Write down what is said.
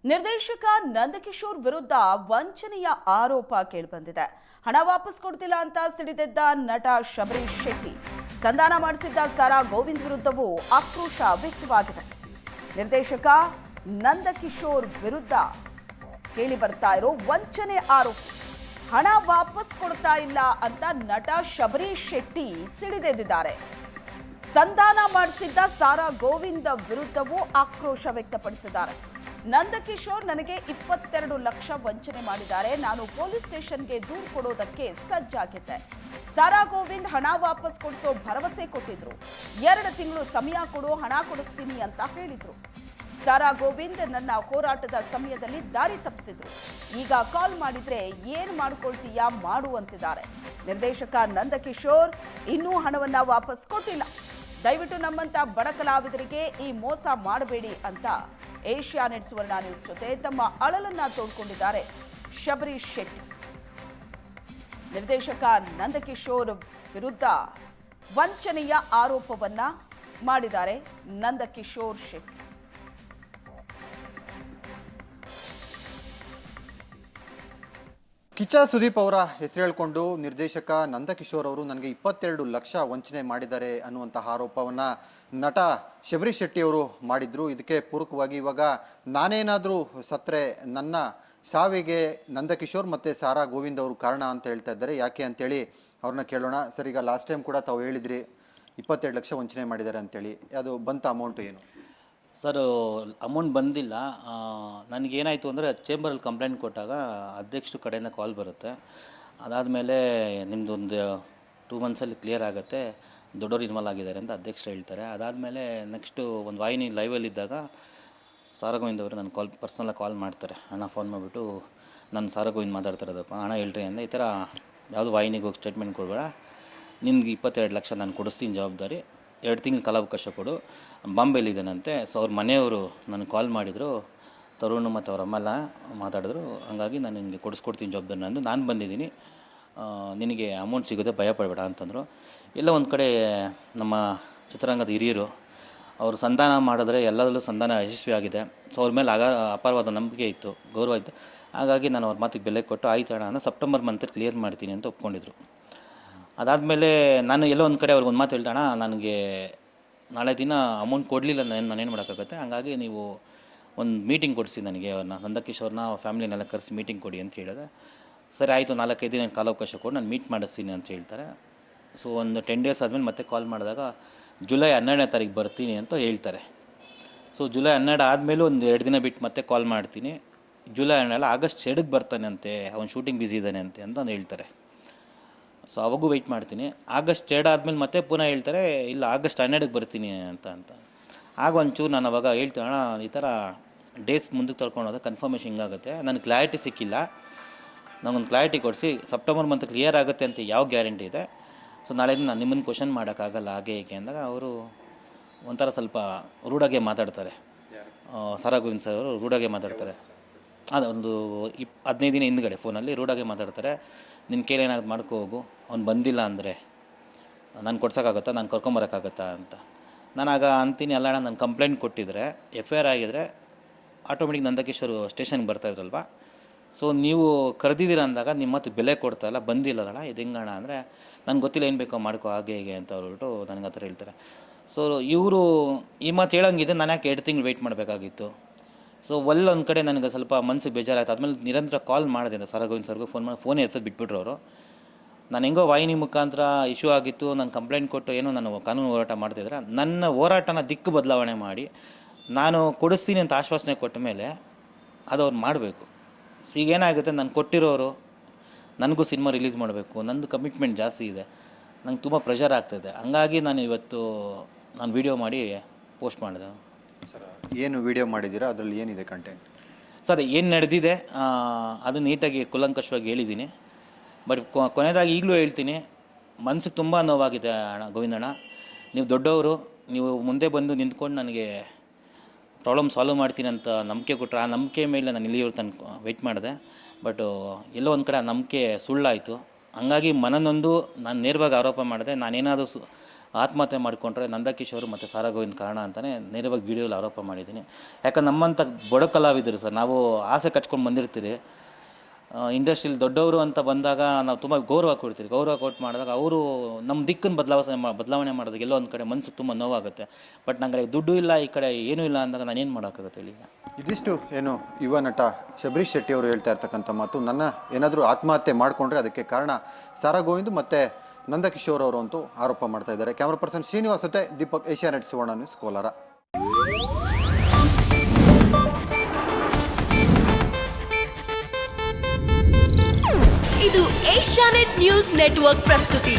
ನಿರ್ದೇಶಕ ನಂದಕಿಶೋರ್ ವಿರುದ್ಧ ವಂಚನೆಯ ಆರೋಪ ಕೇಳಿಬಂದಿದೆ. ಹಣ ವಾಪಸ್ ಕೊಡ್ತಿಲ್ಲ ಅಂತ ಸಿಡಿದೆದ್ದ ನಟ ಶಬರೀಶ್ ಶೆಟ್ಟಿ ಸಂಧಾನ ಮಾಡಿಸಿದ್ದ ಸಾರಾ ಗೋವಿಂದ್ ವಿರುದ್ಧವೂ ಆಕ್ರೋಶ ವ್ಯಕ್ತವಾಗಿದೆ. ನಿರ್ದೇಶಕ ನಂದಕಿಶೋರ್ ವಿರುದ್ಧ ಕೇಳಿ ಬರ್ತಾ ಇರೋ ವಂಚನೆ ಆರೋಪ, ಹಣ ವಾಪಸ್ ಕೊಡ್ತಾ ಇಲ್ಲ ಅಂತ ನಟ ಶಬರೀಶ್ ಶೆಟ್ಟಿ ಸಿಡಿದೆದ್ದಿದ್ದಾರೆ. ಸಂಧಾನ ಮಾಡಿಸಿದ್ದ ಸಾರಾ ಗೋವಿಂದ ವಿರುದ್ಧವೂ ಆಕ್ರೋಶ ವ್ಯಕ್ತಪಡಿಸಿದ್ದಾರೆ. ನಂದಕಿಶೋರ್ ನನಗೆ 22 ಲಕ್ಷ ವಂಚನೆ ಮಾಡಿದ್ದಾರೆ, ನಾನು ಪೊಲೀಸ್ ಸ್ಟೇಷನ್ಗೆ ದೂರು ಕೊಡೋದಕ್ಕೆ ಸಜ್ಜಾಗಿದ್ದೆ. ಸಾರಾ ಗೋವಿಂದ್ ಹಣ ವಾಪಸ್ ಕೊಡಿಸೋ ಭರವಸೆ ಕೊಟ್ಟಿದ್ರು. 2 ತಿಂಗಳು ಸಮಯ ಕೊಡು, ಹಣ ಕೊಡಿಸ್ತೀನಿ ಅಂತ ಹೇಳಿದ್ರು. ಸಾರಾ ಗೋವಿಂದ್ ನನ್ನ ಹೋರಾಟದ ಸಮಯದಲ್ಲಿ ದಾರಿ ತಪ್ಪಿಸಿದ್ರು. ಈಗ ಕಾಲ್ ಮಾಡಿದ್ರೆ ಏನ್ ಮಾಡ್ಕೊಳ್ತೀಯಾ ಮಾಡು ಅಂತಿದ್ದಾರೆ. ನಿರ್ದೇಶಕ ನಂದಕಿಶೋರ್ ಇನ್ನೂ ಹಣವನ್ನ ವಾಪಸ್ ಕೊಟ್ಟಿಲ್ಲ. ದಯವಿಟ್ಟು ನಮ್ಮಂತ ಬಡ ಕಲಾವಿದರಿಗೆ ಈ ಮೋಸ ಮಾಡಬೇಡಿ ಅಂತ ಏಷ್ಯಾನೆಟ್ ಸುವರ್ಣ ನ್ಯೂಸ್ ಜೊತೆ ತಮ್ಮ ಅಳಲನ್ನ ತೋಡ್ಕೊಂಡಿದ್ದಾರೆ ಶಬರೀಶ್ ಶೆಟ್ಟಿ. ನಿರ್ದೇಶಕ ನಂದಕಿಶೋರ್ ವಿರುದ್ಧ ವಂಚನೆಯ ಆರೋಪವನ್ನ ಮಾಡಿದ್ದಾರೆ ನಂದಕಿಶೋರ್ ಶೆಟ್ಟಿ. ಕಿಚ್ಚ ಸುದೀಪ್ ಅವರ ಹೆಸರು ಹೇಳಿಕೊಂಡು ನಿರ್ದೇಶಕ ನಂದಕಿಶೋರ್ ಅವರು ನನಗೆ 22 ಲಕ್ಷ ವಂಚನೆ ಮಾಡಿದ್ದಾರೆ ಅನ್ನುವಂತಹ ಆರೋಪವನ್ನ ನಟ ಶಬರೀಶ್ ಶೆಟ್ಟಿ ಅವರು ಮಾಡಿದ್ರು. ಇದಕ್ಕೆ ಪೂರಕವಾಗಿ ಇವಾಗ ನಾನೇನಾದರೂ ಸತ್ರೆ ನನ್ನ ಸಾವಿಗೆ ನಂದಕಿಶೋರ್ ಮತ್ತೆ ಸಾರಾ ಗೋವಿಂದ್ ಅವರು ಕಾರಣ ಅಂತ ಹೇಳ್ತಾ ಇದ್ದಾರೆ. ಯಾಕೆ ಅಂತೇಳಿ ಅವ್ರನ್ನ ಕೇಳೋಣ. ಸರ್, ಈಗ ಲಾಸ್ಟ್ ಟೈಮ್ ಕೂಡ ತಾವು ಹೇಳಿದ್ರಿ 22 ಲಕ್ಷ ವಂಚನೆ ಮಾಡಿದ್ದಾರೆ ಅಂತೇಳಿ, ಅದು ಬಂತ ಅಮೌಂಟ್ ಏನು? ಸರ್, ಅಮೌಂಟ್ ಬಂದಿಲ್ಲ. ನನಗೇನಾಯಿತು ಅಂದರೆ ಚೇಂಬರಲ್ಲಿ ಕಂಪ್ಲೇಂಟ್ ಕೊಟ್ಟಾಗ ಅಧ್ಯಕ್ಷರ ಕಡೆಯಿಂದ ಕಾಲ್ ಬರುತ್ತೆ. ಅದಾದಮೇಲೆ ನಿಮ್ಮದೊಂದು 2 ಮಂತ್ಸಲ್ಲಿ ಕ್ಲಿಯರ್ ಆಗುತ್ತೆ, ದೊಡ್ಡವರು ಇನ್ವಾಲ್ವ್ ಆಗಿದ್ದಾರೆ ಅಂತ ಅಧ್ಯಕ್ಷರು ಹೇಳ್ತಾರೆ. ಅದಾದಮೇಲೆ ನೆಕ್ಸ್ಟು ಒಂದು ವಾಹಿನಿ ಲೈವಲ್ಲಿದ್ದಾಗ ಸಾರಾ ಗೋವಿಂದ್ ಅವರು ನನ್ನ ಪರ್ಸ್ನಲಾಗಿ ಕಾಲ್ ಮಾಡ್ತಾರೆ. ಅಣ್ಣ ಫೋನ್ ಮಾಡಿಬಿಟ್ಟು, ನಾನು ಸಾರಾ ಗೋವಿಂದ್ ಮಾತಾಡ್ತಿರೋದಪ್ಪ, ಹಣ ಹೇಳ್ರಿ ಅಂದರೆ ಈ ಥರ ಯಾವುದು ವಾಹಿನಿಗೆ ಹೋಗಿ ಸ್ಟೇಟ್ಮೆಂಟ್ ಕೊಡಬೇಡ, ನಿನ್ಗೆ 22 ಲಕ್ಷ ನಾನು ಕೊಡಿಸ್ತೀನಿ, ಜವಾಬ್ದಾರಿ 2 ತಿಂಗಳು ಕಾಲಾವಕಾಶ ಕೊಡು, ಬಾಂಬೆಲಿದ್ದಾನಂತೆ. ಸೊ ಅವ್ರ ಮನೆಯವರು ನನಗೆ ಕಾಲ್ ಮಾಡಿದರು, ತರುಣ್ ಮತ್ತು ಅವ್ರ ಅಮ್ಮೆಲ್ಲ ಮಾತಾಡಿದ್ರು. ಹಂಗಾಗಿ ನಾನು ನಿನಗೆ ಕೊಡಿಸ್ಕೊಡ್ತೀನಿ ಜವಾಬ್ದಾರಿ, ನಾನು ಬಂದಿದ್ದೀನಿ, ನಿನಗೆ ಅಮೌಂಟ್ ಸಿಗೋದೆ ಭಯ ಪಡಬೇಡ ಅಂತಂದರು. ಎಲ್ಲ ಒಂದು ಕಡೆ ನಮ್ಮ ಚಿತ್ರರಂಗದ ಹಿರಿಯರು ಅವರು ಸಂಧಾನ ಮಾಡಿದ್ರೆ ಎಲ್ಲದರಲ್ಲೂ ಸಂಧಾನ ಯಶಸ್ವಿ ಆಗಿದೆ. ಸೊ ಅವ್ರ ಮೇಲೆ ಅಪಾರವಾದ ನಂಬಿಕೆ ಇತ್ತು, ಗೌರವ ಇತ್ತು. ಹಾಗಾಗಿ ನಾನು ಅವ್ರ ಮಾತಿಗೆ ಬೆಲೆ ಕೊಟ್ಟು ಆಯ್ತು ಅಣ್ಣ ನಾನು ಸೆಪ್ಟೆಂಬರ್ ಮಂತಲ್ಲಿ ಕ್ಲಿಯರ್ ಮಾಡ್ತೀನಿ ಅಂತ ಒಪ್ಕೊಂಡಿದ್ರು. ಅದಾದಮೇಲೆ ನಾನು ಎಲ್ಲೋ ಒಂದು ಕಡೆ ಅವ್ರಿಗೆ ಒಂದು ಮಾತು ಹೇಳ್ತಾಣ, ನನಗೆ ನಾಳೆ ದಿನ ಅಮೌಂಟ್ ಕೊಡಲಿಲ್ಲ, ನಾನೇನು ಮಾಡೋಕ್ಕಾಗುತ್ತೆ, ಹಂಗಾಗಿ ನೀವು ಒಂದು ಮೀಟಿಂಗ್ ಕೊಡಿಸಿ ನನಗೆ, ಅವ್ರನ್ನ ನಂದಕಿಶೋರ್ನ ಫ್ಯಾಮಿಲಿನೆಲ್ಲ ಕರೆಸಿ ಮೀಟಿಂಗ್ ಕೊಡಿ ಅಂತ ಹೇಳಿದೆ. ಸರಿ ಆಯಿತು, 4-5 ದಿನ ಕಾಲಾವಕಾಶ ಕೊಡು, ನಾನು ಮೀಟ್ ಮಾಡಿಸ್ತೀನಿ ಅಂತ ಹೇಳ್ತಾರೆ. ಸೊ ಒಂದು 10 ಡೇಸ್ ಆದಮೇಲೆ ಮತ್ತೆ ಕಾಲ್ ಮಾಡಿದಾಗ ಜುಲೈ 12ನೇ ತಾರೀಕು ಬರ್ತೀನಿ ಅಂತ ಹೇಳ್ತಾರೆ. ಸೊ ಜುಲೈ 12 ಆದಮೇಲೂ ಒಂದು 2 ದಿನ ಬಿಟ್ಟು ಮತ್ತೆ ಕಾಲ್ ಮಾಡ್ತೀನಿ, ಜುಲೈ 12 ಆಗಸ್ಟ್ 2ಕ್ಕೆ ಬರ್ತಾನೆ ಅಂತೆ, ಅವ್ನು ಶೂಟಿಂಗ್ ಬ್ಯುಸಿ ಇದ್ದಾನೆ ಅಂತ ಹೇಳ್ತಾರೆ. ಸೊ ಅವಾಗೂ ವೆಯ್ಟ್ ಮಾಡ್ತೀನಿ. ಆಗಸ್ಟ್ 2 ಆದಮೇಲೆ ಮತ್ತೆ ಪುನಃ ಹೇಳ್ತಾರೆ, ಇಲ್ಲ ಆಗಸ್ಟ್ 12ಕ್ಕೆ ಬರ್ತೀನಿ ಅಂತ. ಆಗ ಒಂಚೂರು ನಾನು ಅವಾಗ ಹೇಳ್ತೀನಿ, ಅಣ್ಣ ಈ ಥರ ಡೇಸ್ ಮುಂದಕ್ಕೆ ತಳ್ಕೊಳೋದು ಕನ್ಫರ್ಮೇಷನ್ ಹಿಂಗಾಗುತ್ತೆ, ನನಗೆ ಕ್ಲಾರಿಟಿ ಸಿಕ್ಕಿಲ್ಲ, ನನಗೊಂದು ಕ್ಲಾರಿಟಿ ಕೊಡಿಸಿ, ಸೆಪ್ಟೆಂಬರ್ ಮಂತ್ ಕ್ಲಿಯರ್ ಆಗುತ್ತೆ ಅಂತ ಯಾವ ಗ್ಯಾರಂಟಿ ಇದೆ? ಸೊ ನಾಳೆ ನಾನು ನಿಮ್ಮನ್ನು ಕ್ವಶನ್ ಮಾಡೋಕ್ಕಾಗಲ್ಲ ಹಾಗೆ ಹೀಗೆ ಅಂದಾಗ ಅವರು ಒಂಥರ ಸ್ವಲ್ಪ ರೂಢಾಗೆ ಮಾತಾಡ್ತಾರೆ. ಸಾರಾ ಗೋವಿಂದ್ ಸರ್ ಅವರು ರೂಢಾಗೆ ಮಾತಾಡ್ತಾರೆ. ಅದು ಒಂದು 15 ದಿನ ಹಿಂದ್ಗಡೆ ಫೋನಲ್ಲಿ ರೂಢಾಗೆ ಮಾತಾಡ್ತಾರೆ. ನಿನ್ನ ಕೈಲಿ ಏನಾದ್ರು ಮಾಡ್ಕೋ ಹೋಗು, ಅವ್ನು ಬಂದಿಲ್ಲ ಅಂದರೆ ನಾನು ಕೊಡ್ಸೋಕ್ಕಾಗತ್ತಾ, ನಾನು ಕರ್ಕೊಂಬರೋಕ್ಕಾಗತ್ತಾ ಅಂತ. ನಾನು ಆಗ ಅಂತೀನಿ, ಅಲ್ಲ ನಾನು ಕಂಪ್ಲೇಂಟ್ ಕೊಟ್ಟಿದ್ರೆ FIR ಆಗಿದ್ರೆ ಆಟೋಮೆಟಿಕ್ ನಂದಕಿಶೋರ್ ಸ್ಟೇಷನ್ಗೆ ಬರ್ತಾಯಿದ್ರಲ್ವ. ಸೊ ನೀವು ಕರೆದಿದ್ದೀರ ಅಂದಾಗ ನಿಮ್ಮ ಮತ್ತು ಬೆಲೆ ಕೊಡ್ತಾಯಿಲ್ಲ, ಬಂದಿಲ್ಲಲ್ಲ, ಇದು ಹೆಂಗಣ ಅಂದರೆ ನನಗೆ ಗೊತ್ತಿಲ್ಲ, ಏನು ಬೇಕೋ ಮಾಡ್ಕೋ ಹಾಗೆ ಹೀಗೆ ಅಂತ ಅವ್ರುಬಿಟ್ಟು ನನಗೆ ಆ ಥರ ಹೇಳ್ತಾರೆ. ಸೊ ಇವರು ಈ ಮಾತು ಹೇಳೋಂಗಿದೆ, ನಾನು ಯಾಕೆ 2 ತಿಂಗಳು ವೆಯ್ಟ್ ಮಾಡಬೇಕಾಗಿತ್ತು? ಸೊ ಒಂದು ಕಡೆ ನನಗೆ ಸ್ವಲ್ಪ ಮನಸ್ಸಿಗೆ ಬೇಜಾರಾಯ್ತು. ಆದಮೇಲೆ ನಿರಂತರ ಕಾಲ್ ಮಾಡಿದೆ ಸಾರಾ ಗೋವಿಂದ್ ಸರ್ಗೂ, ಫೋನ್ ಎತ್ತೋದು ಬಿಟ್ಬಿಟ್ರು ಅವರು. ನಾನು ಹೆಂಗೋ ವಾಹಿನಿ ಮುಖಾಂತರ ಇಶ್ಯೂ ಆಗಿತ್ತು, ನಾನು ಕಂಪ್ಲೇಂಟ್ ಕೊಟ್ಟು ಏನೋ ನಾನು ಕಾನೂನು ಹೋರಾಟ ಮಾಡ್ತಿದ್ರೆ, ನನ್ನ ಹೋರಾಟನ ದಿಕ್ಕು ಬದಲಾವಣೆ ಮಾಡಿ ನಾನು ಕೊಡಿಸ್ತೀನಿ ಅಂತ ಆಶ್ವಾಸನೆ ಕೊಟ್ಟ ಮೇಲೆ ಅದು ಅವ್ರು ಮಾಡಬೇಕು. ಸೊ ಈಗೇನಾಗುತ್ತೆ, ನಾನು ಕೊಟ್ಟಿರೋರು ನನಗೂ ಸಿನಿಮಾ ರಿಲೀಸ್ ಮಾಡಬೇಕು, ನಂದು ಕಮಿಟ್ಮೆಂಟ್ ಜಾಸ್ತಿ ಇದೆ, ನಂಗೆ ತುಂಬ ಪ್ರೆಷರ್ ಆಗ್ತಾಯಿದೆ. ಹಂಗಾಗಿ ನಾನು ಇವತ್ತು ವಿಡಿಯೋ ಮಾಡಿ ಪೋಸ್ಟ್ ಮಾಡಿದೆ. ಏನು ವಿಡಿಯೋ ಮಾಡಿದ್ದೀರಾ, ಅದರಲ್ಲಿ ಏನಿದೆ ಕಂಟೆಂಟ್? ಸರ್, ಏನು ನಡೆದಿದೆ ಅದು ನೀಟಾಗಿ ಕೂಲಂಕಷವಾಗಿ ಹೇಳಿದ್ದೀನಿ. ಬಟ್ ಕೊನೆಯದಾಗಿ ಈಗಲೂ ಹೇಳ್ತೀನಿ, ಮನಸ್ಸಿಗೆ ತುಂಬ ನೋವಾಗಿದೆ ಅಣ್ಣ ಗೋವಿಂದಣ್ಣ. ನೀವು ದೊಡ್ಡವರು, ನೀವು ಮುಂದೆ ಬಂದು ನಿಂತ್ಕೊಂಡು ನನಗೆ ಪ್ರಾಬ್ಲಮ್ ಸಾಲ್ವ್ ಮಾಡ್ತೀನಿ ಅಂತ ನಂಬಿಕೆ ಕೊಟ್ಟರೆ, ಆ ನಂಬಿಕೆ ಮೇಲೆ ನಾನು ಇಲ್ಲಿಯವ್ರು ತನಕ ವೆಯ್ಟ್ ಮಾಡಿದೆ. ಬಟ್ ಎಲ್ಲೋ ಒಂದು ಕಡೆ ಆ ನಂಬಿಕೆ ಸುಳ್ಳಾಯಿತು. ಹಂಗಾಗಿ ಮನನೊಂದು ನಾನು ನೇರವಾಗಿ ಆರೋಪ ಮಾಡಿದೆ, ನಾನೇನಾದರೂ ಆತ್ಮಹತ್ಯೆ ಮಾಡಿಕೊಂಡ್ರೆ ನಂದಕಿಶೋರ್ ಮತ್ತು ಸಾರಾ ಗೋವಿಂದ್ ಕಾರಣ ಅಂತಲೇ ನೇರವಾಗಿ ವಿಡಿಯೋಲಿ ಆರೋಪ ಮಾಡಿದ್ದೀನಿ. ಯಾಕಂದ್ರೆ ನಮ್ಮಂಥ ಬಡ ಕಲಾವಿದರು ಸರ್, ನಾವು ಆಸೆ ಕಚ್ಕೊಂಡು ಬಂದಿರ್ತೀರಿ. ಇಂಡಸ್ಟ್ರಿಯಲ್ಲಿ ದೊಡ್ಡವರು ಅಂತ ಬಂದಾಗ ನಾವು ತುಂಬ ಗೌರವ ಕೊಡ್ತೀವಿ. ಗೌರವ ಕೊಟ್ಟು ಮಾಡಿದಾಗ ಅವರು ನಮ್ಮ ದಿಕ್ಕನ್ನು ಬದಲಾವಣೆ ಮಾಡಿದಾಗ ಎಲ್ಲೋ ಒಂದು ಕಡೆ ಮನಸ್ಸು ತುಂಬ ನೋವಾಗುತ್ತೆ. ಬಟ್ ನನಗೆ ದುಡ್ಡು ಇಲ್ಲ, ಈ ಕಡೆ ಏನೂ ಇಲ್ಲ ಅಂದಾಗ ನಾನೇನು ಮಾಡೋಕ್ಕಾಗುತ್ತೆ ಹೇಳಿ. ಇದಿಷ್ಟು ಏನು ಯುವ ನಟ ಶಬರೀಶ್ ಶೆಟ್ಟಿ ಅವರು ಹೇಳ್ತಾ ಇರ್ತಕ್ಕಂಥ ಮಾತು. ನನ್ನ ಏನಾದರೂ ಆತ್ಮಹತ್ಯೆ ಮಾಡಿಕೊಂಡ್ರೆ ಅದಕ್ಕೆ ಕಾರಣ ಸಾರಾ ಗೋವಿಂದ್ ಮತ್ತು ನಂದಕಿಶೋರ್ ಅವರು ಅಂತೂ ಆರೋಪ ಮಾಡ್ತಾ ಇದ್ದಾರೆ. ಕ್ಯಾಮ್ರಾ ಪರ್ಸನ್ ಶ್ರೀನಿವಾಸ್ ಜೊತೆ ದೀಪಕ್, ಏಷ್ಯಾನೆಟ್ ಸುವರ್ಣ ನ್ಯೂಸ್, ಕೋಲಾರ. ಇದು ಏಷ್ಯಾನೆಟ್ ನ್ಯೂಸ್ ನೆಟ್ವರ್ಕ್ ಪ್ರಸ್ತುತಿ.